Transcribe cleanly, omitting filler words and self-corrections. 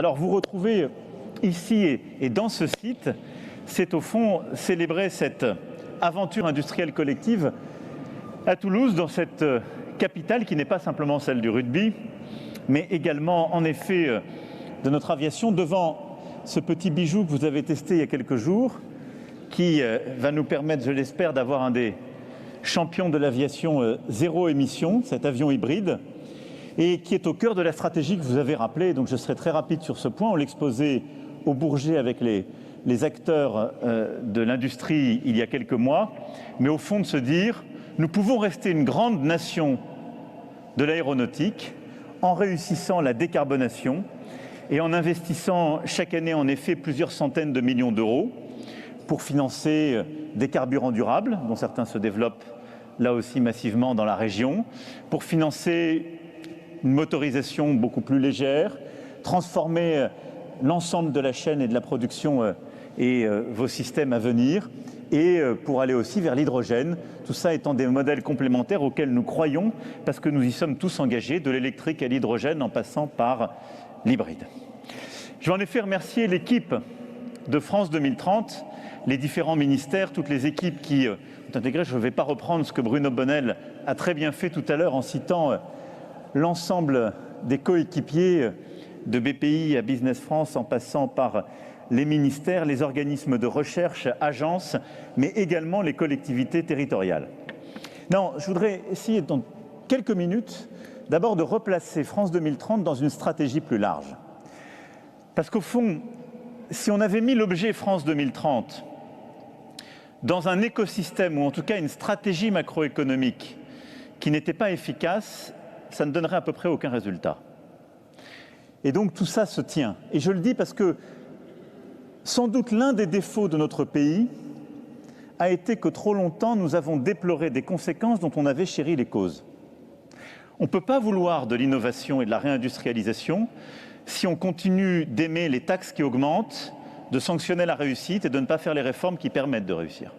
Alors vous retrouvez ici et dans ce site, c'est au fond célébrer cette aventure industrielle collective à Toulouse, dans cette capitale qui n'est pas simplement celle du rugby, mais également en effet de notre aviation, devant ce petit bijou que vous avez testé il y a quelques jours, qui va nous permettre, je l'espère, d'avoir un des champions de l'aviation zéro émission, cet avion hybride, et qui est au cœur de la stratégie que vous avez rappelée. Donc je serai très rapide sur ce point. On l'exposait au Bourget avec les acteurs de l'industrie il y a quelques mois, mais au fond de se dire, nous pouvons rester une grande nation de l'aéronautique en réussissant la décarbonation et en investissant chaque année en effet plusieurs centaines de millions d'euros pour financer des carburants durables, dont certains se développent là aussi massivement dans la région, pour financer une motorisation beaucoup plus légère, transformer l'ensemble de la chaîne et de la production et vos systèmes à venir, et pour aller aussi vers l'hydrogène, tout ça étant des modèles complémentaires auxquels nous croyons parce que nous y sommes tous engagés, de l'électrique à l'hydrogène en passant par l'hybride. Je vais en effet remercier l'équipe de France 2030, les différents ministères, toutes les équipes qui ont intégré. Je ne vais pas reprendre ce que Bruno Bonnell a très bien fait tout à l'heure en citant l'ensemble des coéquipiers de BPI à Business France en passant par les ministères, les organismes de recherche, agences, mais également les collectivités territoriales. Non, je voudrais essayer dans quelques minutes d'abord de replacer France 2030 dans une stratégie plus large. Parce qu'au fond, si on avait mis l'objet France 2030 dans un écosystème ou en tout cas une stratégie macroéconomique qui n'était pas efficace, ça ne donnerait à peu près aucun résultat. Et donc tout ça se tient. Et je le dis parce que sans doute l'un des défauts de notre pays a été que trop longtemps nous avons déploré des conséquences dont on avait chéri les causes. On ne peut pas vouloir de l'innovation et de la réindustrialisation si on continue d'aimer les taxes qui augmentent, de sanctionner la réussite et de ne pas faire les réformes qui permettent de réussir.